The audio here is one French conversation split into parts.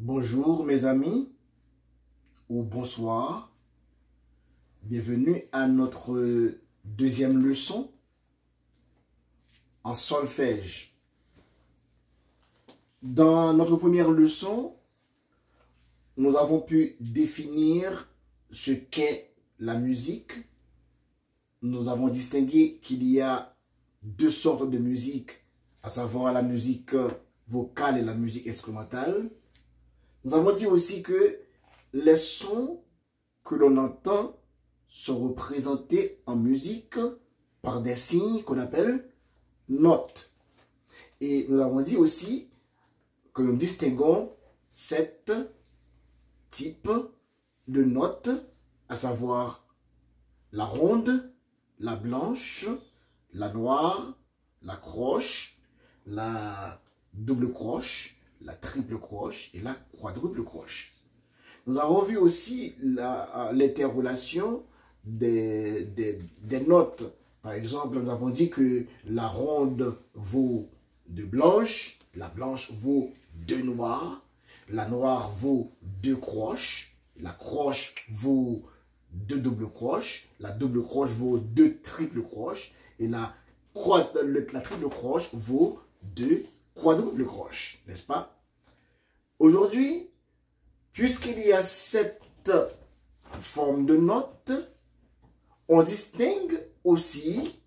Bonjour mes amis, ou bonsoir. Bienvenue à notre deuxième leçon en solfège. Dans notre première leçon, nous avons pu définir ce qu'est la musique. Nous avons distingué qu'il y a deux sortes de musique, à savoir la musique vocale et la musique instrumentale. Nous avons dit aussi que les sons que l'on entend sont représentés en musique par des signes qu'on appelle notes. Et nous avons dit aussi que nous distinguons 7 types de notes, à savoir la ronde, la blanche, la noire, la croche, la double croche, la triple croche et la quadruple croche. Nous avons vu aussi l'interrelation des notes. Par exemple, nous avons dit que la ronde vaut 2 blanches, la blanche vaut 2 noires, la noire vaut 2 croches, la croche vaut 2 doubles croches, la double croche vaut 2 triples croches et la triple croche vaut 2 quadruple croche, n'est-ce pas? Aujourd'hui, puisqu'il y a 7 formes de notes, on distingue aussi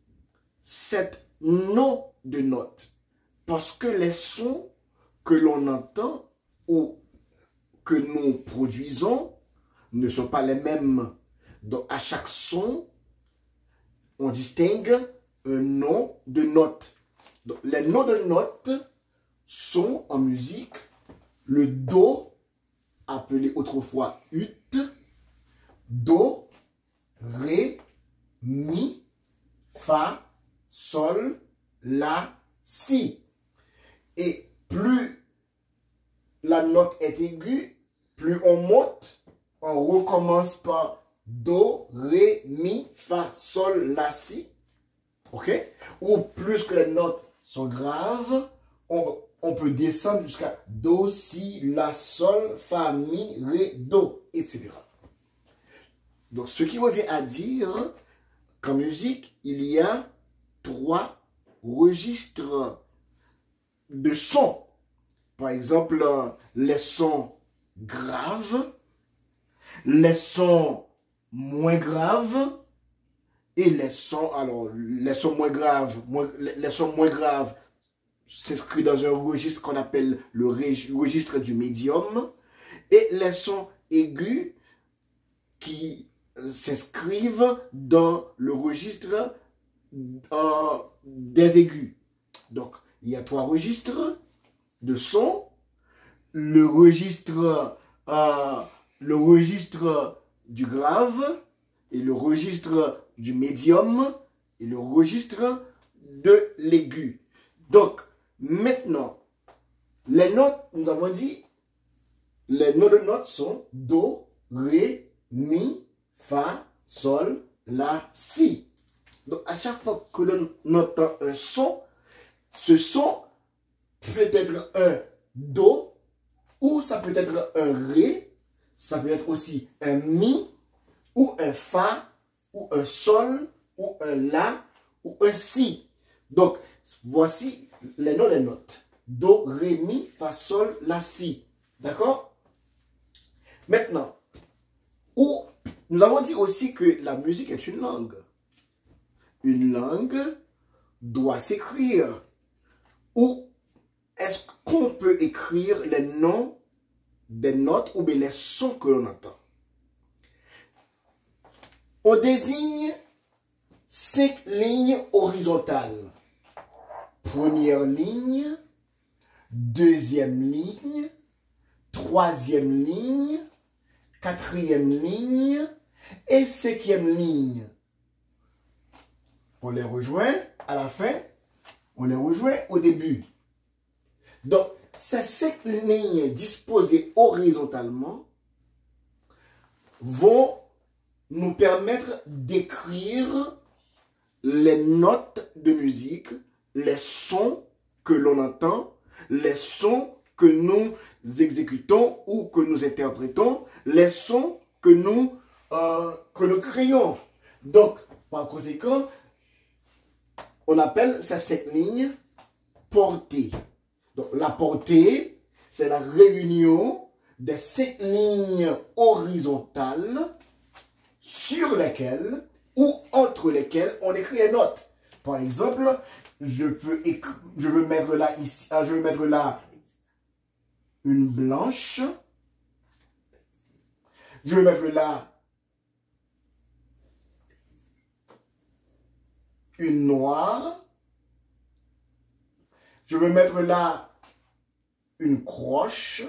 7 noms de notes. Parce que les sons que l'on entend ou que nous produisons ne sont pas les mêmes. Donc à chaque son, on distingue un nom de note. Donc, les noms de notes sont en musique le Do, appelé autrefois ut, Do, Ré, Mi, Fa, Sol, La, Si. Et plus la note est aiguë, plus on monte, on recommence par Do, Ré, Mi, Fa, Sol, La, Si. OK? Ou plus que les notes sont graves, on peut descendre jusqu'à Do, Si, La, Sol, Fa, Mi, Ré, Do, etc. Donc, ce qui revient à dire qu'en musique, il y a 3 registres de sons. Par exemple, les sons graves, les sons moins graves et les sons, alors, les sons moins graves s'inscrit dans un registre qu'on appelle le registre du médium, et les sons aigus qui s'inscrivent dans le registre des aigus. Donc, il y a 3 registres de sons. Le registre du grave, et le registre du médium, et le registre de l'aigu. Donc, maintenant, les notes, nous avons dit, les noms de notes sont Do, Ré, Mi, Fa, Sol, La, Si. Donc, à chaque fois que l'on entend un son, ce son peut être un Do, ou ça peut être un Ré, ça peut être aussi un Mi, ou un Fa, ou un Sol, ou un La, ou un Si. Donc, voici les noms des notes. Do, Ré, Mi, Fa, Sol, La, Si. D'accord? Maintenant, nous avons dit aussi que la musique est une langue. Une langue doit s'écrire. Ou est-ce qu'on peut écrire les noms des notes ou bien les sons que l'on entend? On désigne 5 lignes horizontales. Première ligne, deuxième ligne, troisième ligne, quatrième ligne et 5e ligne. On les rejoint à la fin, on les rejoint au début. Donc, ces 5 lignes disposées horizontalement vont nous permettre d'écrire les notes de musique, les sons que l'on entend, les sons que nous exécutons ou que nous interprétons les sons que nous créons. Donc, par conséquent, on appelle cette ligne portée. Donc, la portée, c'est la réunion des 5 lignes horizontales sur lesquelles ou entre lesquelles on écrit les notes. Par exemple, je veux mettre là ici, je veux mettre là une blanche. Je veux mettre là une noire. Je veux mettre là une croche.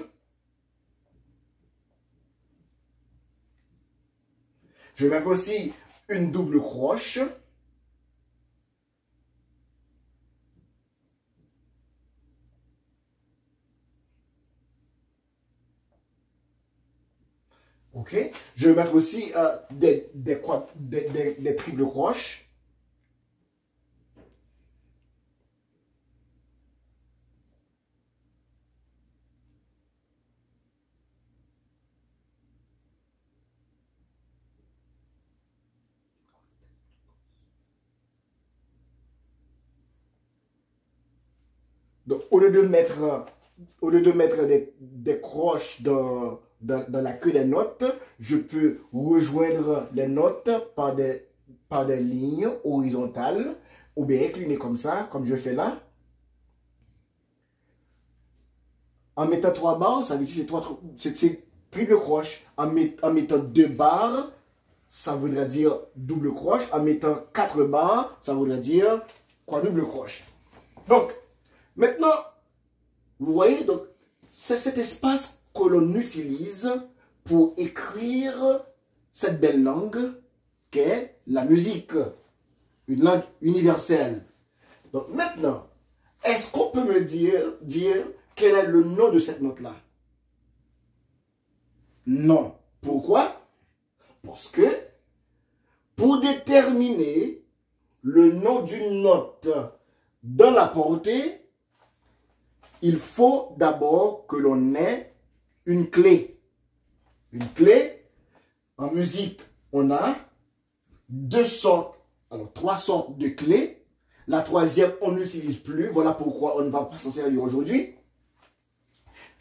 Je vais mettre aussi une double croche. Ok. Je vais mettre aussi des triples croches. Donc, au lieu de mettre des croches dans la queue des notes, je peux rejoindre les notes par des lignes horizontales ou bien inclinées comme ça, comme je fais là. En mettant 3 barres, ça veut dire que c'est triple croche. En mettant 2 barres, ça voudrait dire double croche. En mettant 4 barres, ça voudrait dire quadruple croche. Donc, maintenant, vous voyez, donc c'est cet espace que l'on utilise pour écrire cette belle langue qu'est la musique, une langue universelle. Donc maintenant, est-ce qu'on peut me dire quel est le nom de cette note-là? Non. Pourquoi? Parce que pour déterminer le nom d'une note dans la portée, il faut d'abord que l'on ait une clé. Une clé, en musique, on a 3 sortes de clés. La troisième, on n'utilise plus. Voilà pourquoi on ne va pas s'en servir aujourd'hui.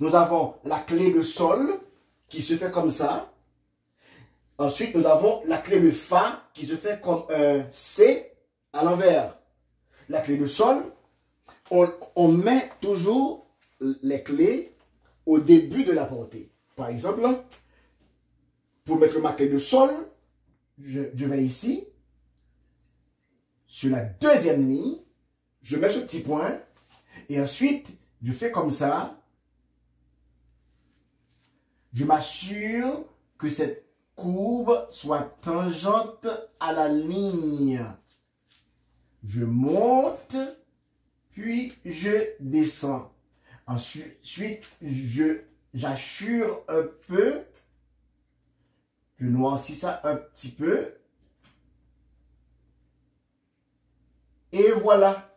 Nous avons la clé de sol qui se fait comme ça. Ensuite, nous avons la clé de fa qui se fait comme un C à l'envers. La clé de sol, on met toujours les clés au début de la portée. Par exemple, pour mettre ma clé de sol, je vais ici, sur la deuxième ligne, je mets ce petit point, et ensuite, je fais comme ça. Je m'assure que cette courbe soit tangente à la ligne. Je monte, puis je descends. Ensuite, j'assure un peu. Je noircis ça un petit peu. Et voilà.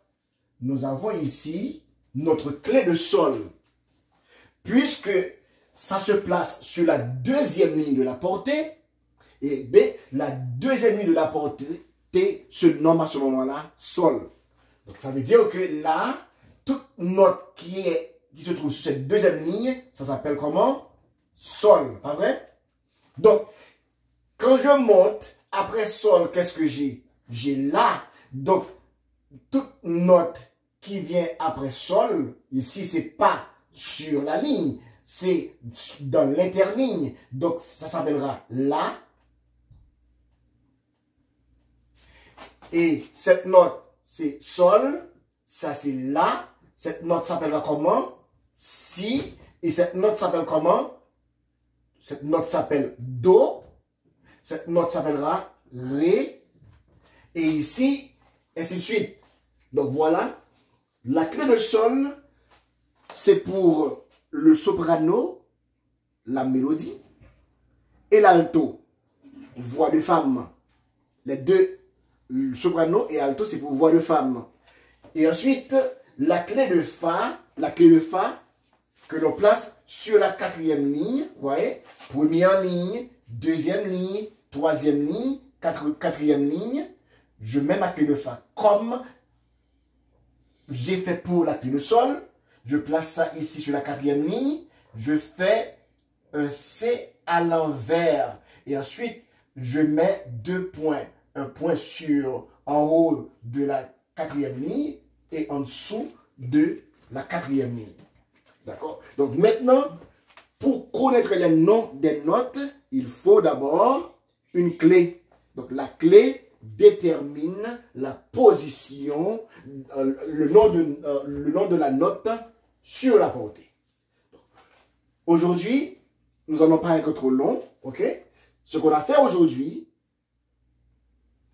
Nous avons ici notre clé de sol. Puisque ça se place sur la deuxième ligne de la portée, et B, la deuxième ligne de la portée se nomme à ce moment-là sol. Donc ça veut dire que là, toute note qui se trouve sur cette deuxième ligne, ça s'appelle comment? Sol, pas vrai? Donc, quand je monte, après sol, qu'est-ce que j'ai? J'ai la. Donc, toute note qui vient après sol, ici, c'est pas sur la ligne, c'est dans l'interligne. Donc, ça s'appellera la. Et cette note, c'est sol. Ça, c'est la. Cette note s'appellera comment? Si. Et cette note s'appelle comment? Cette note s'appelle do. Cette note s'appellera ré. Et ici, ainsi de suite. Donc voilà. La clé de sol, c'est pour le soprano, la mélodie, et l'alto, voix de femme. Les deux, le soprano et alto, c'est pour voix de femme. Et ensuite, la clé de fa, que l'on place sur la quatrième ligne. Vous voyez, première ligne, deuxième ligne, troisième ligne, quatrième ligne. Je mets ma clé de Fa comme j'ai fait pour la clé de Sol. Je place ça ici sur la quatrième ligne. Je fais un C à l'envers. Et ensuite, je mets 2 points. Un point en haut de la quatrième ligne et en dessous de la quatrième ligne. D'accord? Donc maintenant, pour connaître les noms des notes, il faut d'abord une clé. Donc la clé détermine la position, le nom de la note sur la portée. Aujourd'hui, nous n'allons pas être trop long, ok? Ce qu'on a fait aujourd'hui,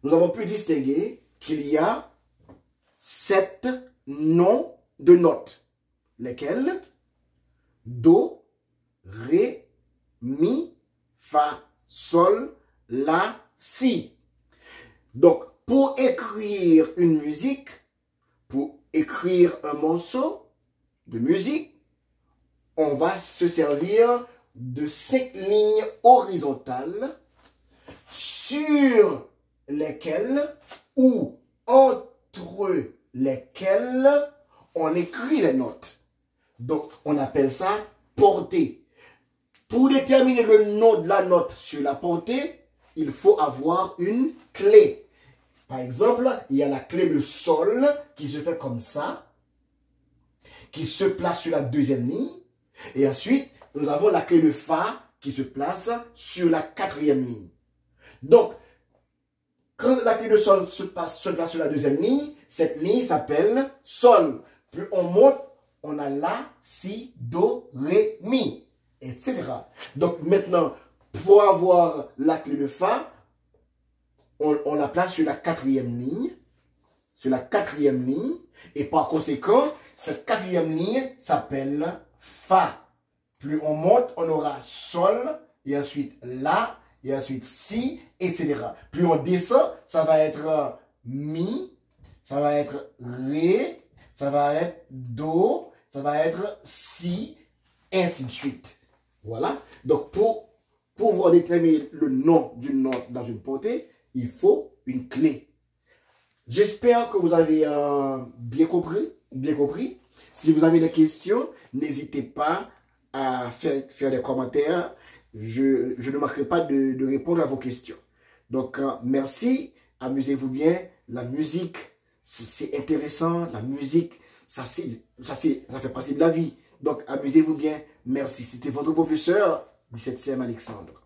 nous avons pu distinguer qu'il y a 7 noms de notes, lesquels Do, Ré, Mi, Fa, Sol, La, Si. Donc, pour écrire une musique, pour écrire un morceau de musique, on va se servir de 5 lignes horizontales sur lesquelles ou entre lesquelles on écrit les notes. Donc, on appelle ça portée. Pour déterminer le nom de la note sur la portée, il faut avoir une clé. Par exemple, il y a la clé de Sol qui se fait comme ça, qui se place sur la deuxième ligne. Et ensuite, nous avons la clé de Fa qui se place sur la quatrième ligne. Donc, quand la clé de Sol se place sur la deuxième ligne, cette ligne s'appelle Sol. Plus on monte, on a La, Si, Do, Ré, Mi, etc. Donc maintenant, pour avoir la clé de Fa, on la place sur la quatrième ligne. Sur la quatrième ligne. Et par conséquent, cette quatrième ligne s'appelle Fa. Plus on monte, on aura Sol, et ensuite La, et ensuite Si, etc. Plus on descend, ça va être Mi, ça va être Ré, ça va être Do, ça va être Si, ainsi de suite. Voilà. Donc, pour pouvoir déterminer le nom d'une note dans une portée, il faut une clé. J'espère que vous avez bien compris. Si vous avez des questions, n'hésitez pas à faire des commentaires. Je ne manquerai pas de répondre à vos questions. Donc, merci. Amusez-vous bien. La musique, c'est intéressant. La musique, ça fait partie de la vie. Donc, amusez-vous bien. Merci. C'était votre professeur, 17e Alexandre.